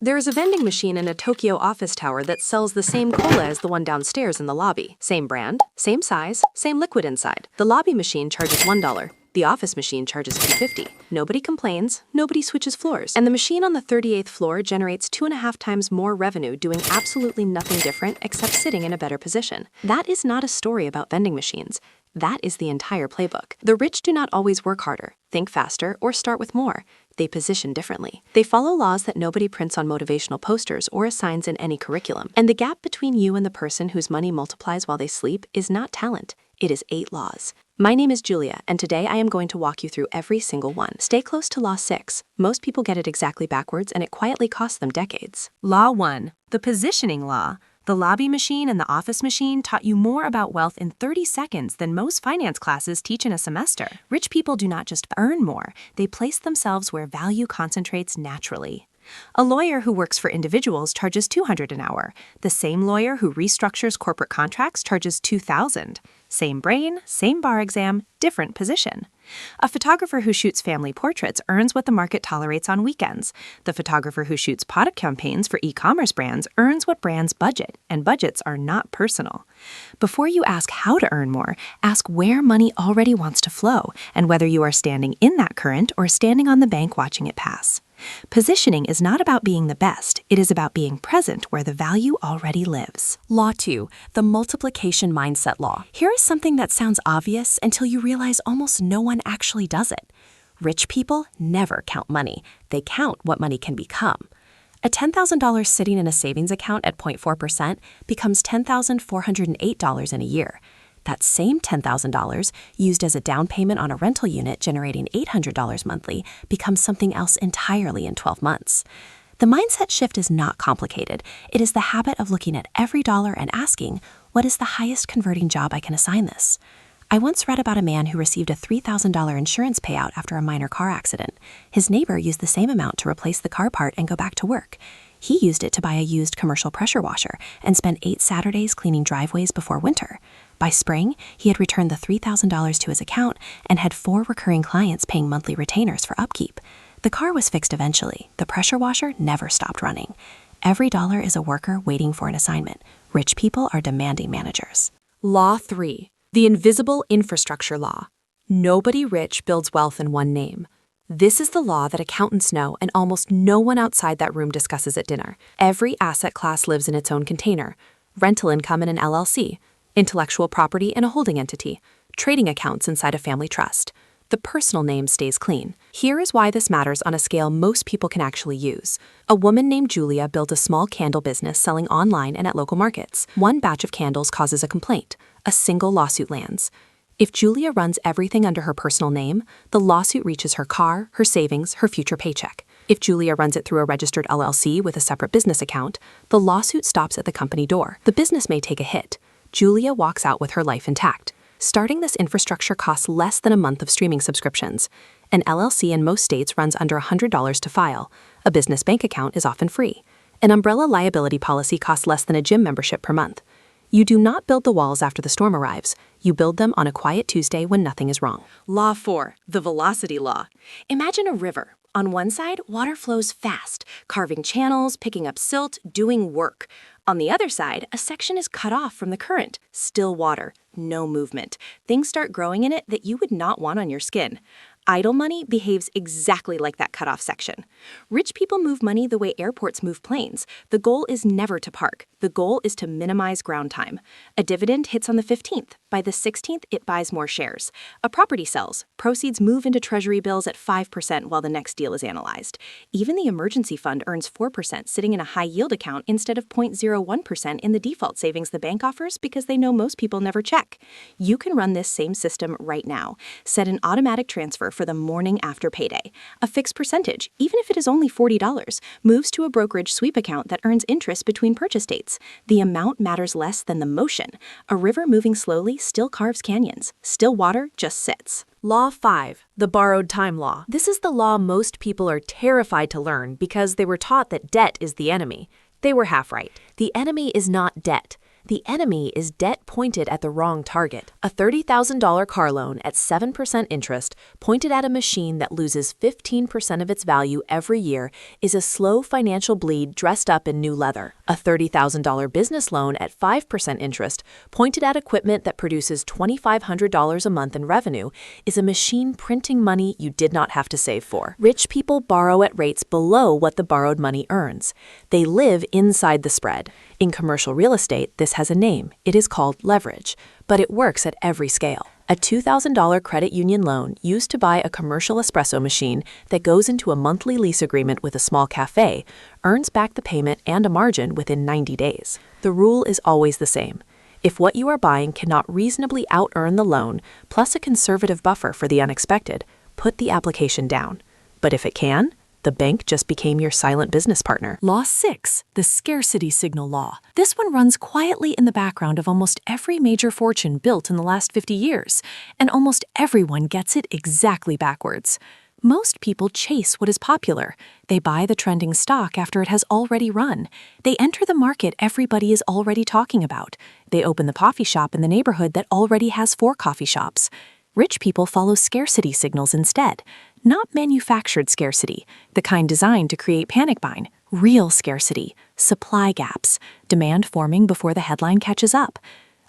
There is a vending machine in a Tokyo office tower that sells the same cola as the one downstairs in the lobby. Same brand, same size, same liquid inside. The lobby machine charges $1. The office machine charges $2.50. Nobody complains, nobody switches floors. And the machine on the 38th floor generates 2.5 times more revenue doing absolutely nothing different except sitting in a better position. That is not a story about vending machines. That is the entire playbook. The rich do not always work harder, think faster, or start with more. They position differently. They follow laws that nobody prints on motivational posters or assigns in any curriculum. And the gap between you and the person whose money multiplies while they sleep is not talent. It is 8 laws. My name is Julia, and today I am going to walk you through every single one. Stay close to Law 6. Most people get it exactly backwards, and it quietly costs them decades. Law 1. The positioning law. The lobby machine and the office machine taught you more about wealth in 30 seconds than most finance classes teach in a semester. Rich people do not just earn more, they place themselves where value concentrates naturally. A lawyer who works for individuals charges $200 an hour. The same lawyer who restructures corporate contracts charges $2,000. Same brain, same bar exam, different position. A photographer who shoots family portraits earns what the market tolerates on weekends. The photographer who shoots product campaigns for e-commerce brands earns what brands budget, and budgets are not personal. Before you ask how to earn more, ask where money already wants to flow and whether you are standing in that current or standing on the bank watching it pass. Positioning is not about being the best, it is about being present where the value already lives. Law 2. The multiplication mindset law. Here is something that sounds obvious until you realize almost no one actually does it. Rich people never count money. They count what money can become. A $10,000 sitting in a savings account at 0.4% becomes $10,408 in a year. That same $10,000 used as a down payment on a rental unit generating $800 monthly becomes something else entirely in 12 months. The mindset shift is not complicated. It is the habit of looking at every dollar and asking, what is the highest converting job I can assign this? I once read about a man who received a $3,000 insurance payout after a minor car accident. His neighbor used the same amount to replace the car part and go back to work. He used it to buy a used commercial pressure washer and spent 8 Saturdays cleaning driveways before winter. By spring, he had returned the $3,000 to his account and had 4 recurring clients paying monthly retainers for upkeep. The car was fixed eventually. The pressure washer never stopped running. Every dollar is a worker waiting for an assignment. Rich people are demanding managers. Law 3. The invisible infrastructure law. Nobody rich builds wealth in one name. This is the law that accountants know and almost no one outside that room discusses at dinner. Every asset class lives in its own container. Rental income in an LLC, intellectual property in a holding entity, trading accounts inside a family trust. The personal name stays clean. Here is why this matters on a scale most people can actually use. A woman named Julia built a small candle business selling online and at local markets. One batch of candles causes a complaint. A single lawsuit lands. If Julia runs everything under her personal name, the lawsuit reaches her car, her savings, her future paycheck. If Julia runs it through a registered LLC with a separate business account, the lawsuit stops at the company door. The business may take a hit. Julia walks out with her life intact. Starting this infrastructure costs less than a month of streaming subscriptions. An LLC in most states runs under $100 to file. A business bank account is often free. An umbrella liability policy costs less than a gym membership per month. You do not build the walls after the storm arrives. You build them on a quiet Tuesday when nothing is wrong. Law 4. The velocity law. Imagine a river. On one side, water flows fast, carving channels, picking up silt, doing work. On the other side, a section is cut off from the current. Still water, no movement. Things start growing in it that you would not want on your skin. Idle money behaves exactly like that cutoff section. Rich people move money the way airports move planes. The goal is never to park. The goal is to minimize ground time. A dividend hits on the 15th. By the 16th, it buys more shares. A property sells. Proceeds move into treasury bills at 5% while the next deal is analyzed. Even the emergency fund earns 4% sitting in a high-yield account instead of 0.01% in the default savings the bank offers because they know most people never check. You can run this same system right now. Set an automatic transfer for the morning after payday. A fixed percentage, even if it is only $40, moves to a brokerage sweep account that earns interest between purchase dates. The amount matters less than the motion. A river moving slowly still carves canyons. Still water just sits. Law 5. The borrowed time law. This is the law most people are terrified to learn because they were taught that debt is the enemy. They were half right. The enemy is not debt. The enemy is debt pointed at the wrong target. A $30,000 car loan at 7% interest pointed at a machine that loses 15% of its value every year is a slow financial bleed dressed up in new leather. A $30,000 business loan at 5% interest pointed at equipment that produces $2,500 a month in revenue is a machine printing money you did not have to save for. Rich people borrow at rates below what the borrowed money earns. They live inside the spread. In commercial real estate, this has a name. It is called leverage, but it works at every scale. A $2,000 credit union loan used to buy a commercial espresso machine that goes into a monthly lease agreement with a small cafe earns back the payment and a margin within 90 days. The rule is always the same. If what you are buying cannot reasonably out-earn the loan, plus a conservative buffer for the unexpected, put the application down. But if it can, the bank just became your silent business partner. Law 6, the scarcity signal law. This one runs quietly in the background of almost every major fortune built in the last 50 years, and almost everyone gets it exactly backwards. Most people chase what is popular. They buy the trending stock after it has already run. They enter the market everybody is already talking about. They open the coffee shop in the neighborhood that already has 4 coffee shops. Rich people follow scarcity signals instead. Not manufactured scarcity, the kind designed to create panic buying. Real scarcity, supply gaps, demand forming before the headline catches up.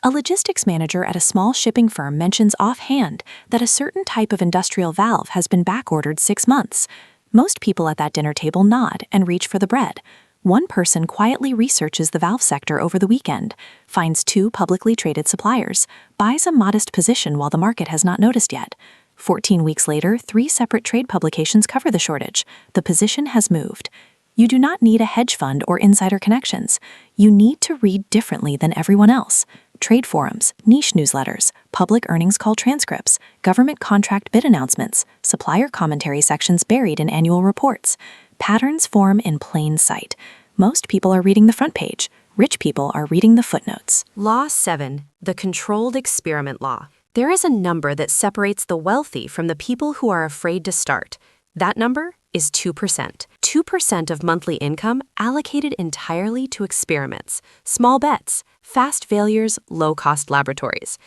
A logistics manager at a small shipping firm mentions offhand that a certain type of industrial valve has been backordered 6 months. Most people at that dinner table nod and reach for the bread. One person quietly researches the valve sector over the weekend, finds 2 publicly traded suppliers, buys a modest position while the market has not noticed yet. 14 weeks later, 3 separate trade publications cover the shortage. The position has moved. You do not need a hedge fund or insider connections. You need to read differently than everyone else. Trade forums, niche newsletters, public earnings call transcripts, government contract bid announcements, supplier commentary sections buried in annual reports. Patterns form in plain sight. Most people are reading the front page. Rich people are reading the footnotes. Law 7, the controlled experiment law. There is a number that separates the wealthy from the people who are afraid to start. That number is 2%. 2% of monthly income allocated entirely to experiments, small bets, fast failures, low-cost laboratories.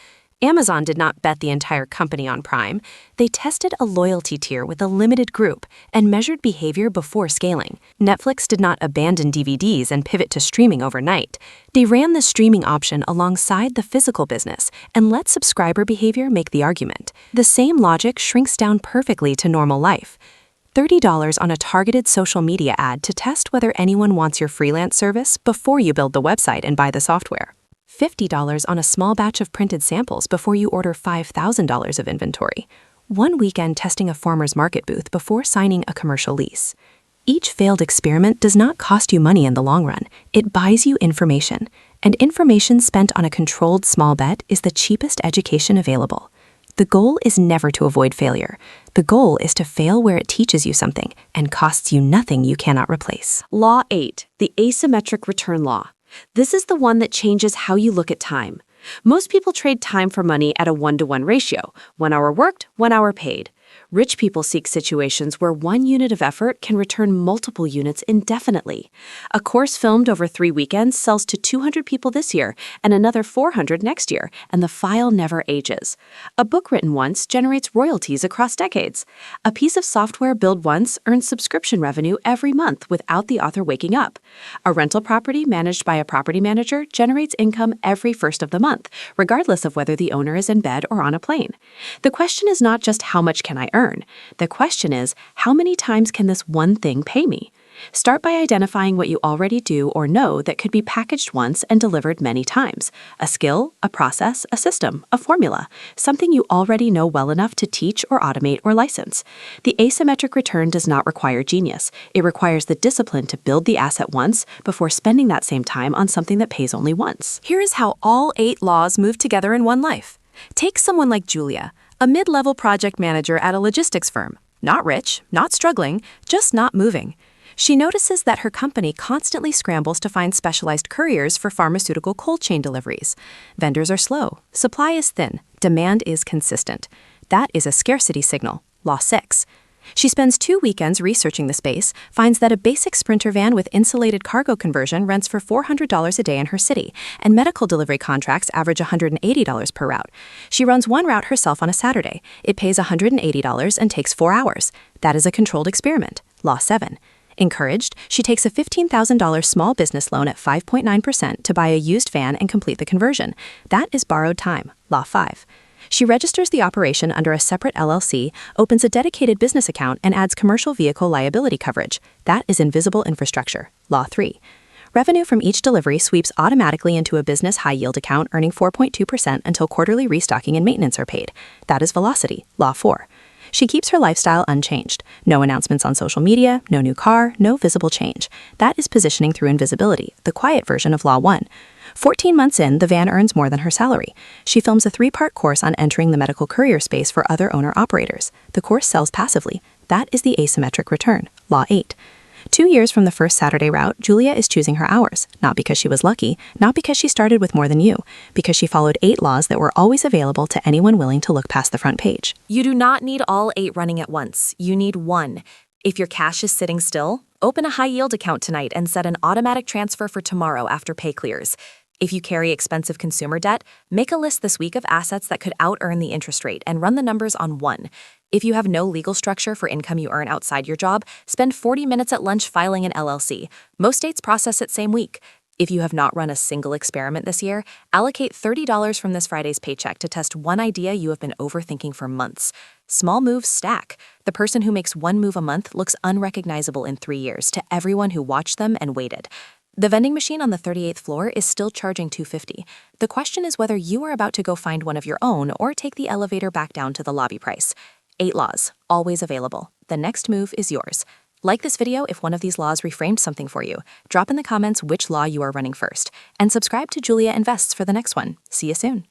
Amazon did not bet the entire company on Prime. They tested a loyalty tier with a limited group and measured behavior before scaling. Netflix did not abandon DVDs and pivot to streaming overnight. They ran the streaming option alongside the physical business and let subscriber behavior make the argument. The same logic shrinks down perfectly to normal life. $30 on a targeted social media ad to test whether anyone wants your freelance service before you build the website and buy the software. $50 on a small batch of printed samples before you order $5,000 of inventory. 1 weekend testing a farmer's market booth before signing a commercial lease. Each failed experiment does not cost you money in the long run. It buys you information, and information spent on a controlled small bet is the cheapest education available. The goal is never to avoid failure. The goal is to fail where it teaches you something and costs you nothing you cannot replace. Law 8, the asymmetric return law. This is the one that changes how you look at time. Most people trade time for money at a 1-to-1 ratio, 1 hour worked, 1 hour paid. Rich people seek situations where 1 unit of effort can return multiple units indefinitely. A course filmed over 3 weekends sells to 200 people this year and another 400 next year, and the file never ages. A book written once generates royalties across decades. A piece of software built once earns subscription revenue every month without the author waking up. A rental property managed by a property manager generates income every first of the month, regardless of whether the owner is in bed or on a plane. The question is not just how much can I earn? The question is, how many times can this one thing pay me? Start by identifying what you already do or know that could be packaged once and delivered many times. A skill, a process, a system, a formula, something you already know well enough to teach or automate or license. The asymmetric return does not require genius. It requires the discipline to build the asset once before spending that same time on something that pays only once. Here is how all 8 laws move together in one life. Take someone like Julia, a mid-level project manager at a logistics firm. Not rich, not struggling, just not moving. She notices that her company constantly scrambles to find specialized couriers for pharmaceutical cold chain deliveries. Vendors are slow, supply is thin, demand is consistent. That is a scarcity signal, Law 6. She spends 2 weekends researching the space, finds that a basic Sprinter van with insulated cargo conversion rents for $400 a day in her city, and medical delivery contracts average $180 per route. She runs one route herself on a Saturday. It pays $180 and takes 4 hours. That is a controlled experiment. Law 7. Encouraged, she takes a $15,000 small business loan at 5.9% to buy a used van and complete the conversion. That is borrowed time. Law 5. She registers the operation under a separate LLC, opens a dedicated business account, and adds commercial vehicle liability coverage. That is invisible infrastructure. Law 3. Revenue from each delivery sweeps automatically into a business high-yield account, earning 4.2% until quarterly restocking and maintenance are paid. That is velocity. Law 4. She keeps her lifestyle unchanged. No announcements on social media, no new car, no visible change. That is positioning through invisibility, the quiet version of Law 1. 14 months in, the van earns more than her salary. She films a 3-part course on entering the medical courier space for other owner-operators. The course sells passively. That is the asymmetric return. Law 8. 2 years from the first Saturday route, Julia is choosing her hours, not because she was lucky, not because she started with more than you, because she followed 8 laws that were always available to anyone willing to look past the front page. You do not need all 8 running at once. You need 1. If your cash is sitting still, open a high-yield account tonight and set an automatic transfer for tomorrow after pay clears. If you carry expensive consumer debt, make a list this week of assets that could out-earn the interest rate and run the numbers on 1. If you have no legal structure for income you earn outside your job, spend 40 minutes at lunch filing an LLC. Most states process it same week. If you have not run a single experiment this year, allocate $30 from this Friday's paycheck to test one idea you have been overthinking for months. Small moves stack. The person who makes 1 move a month looks unrecognizable in 3 years to everyone who watched them and waited. The vending machine on the 38th floor is still charging $250. The question is whether you are about to go find one of your own or take the elevator back down to the lobby price. 8 laws, always available. The next move is yours. Like this video if one of these laws reframed something for you. Drop in the comments which law you are running first. And subscribe to Julia Invests for the next one. See you soon.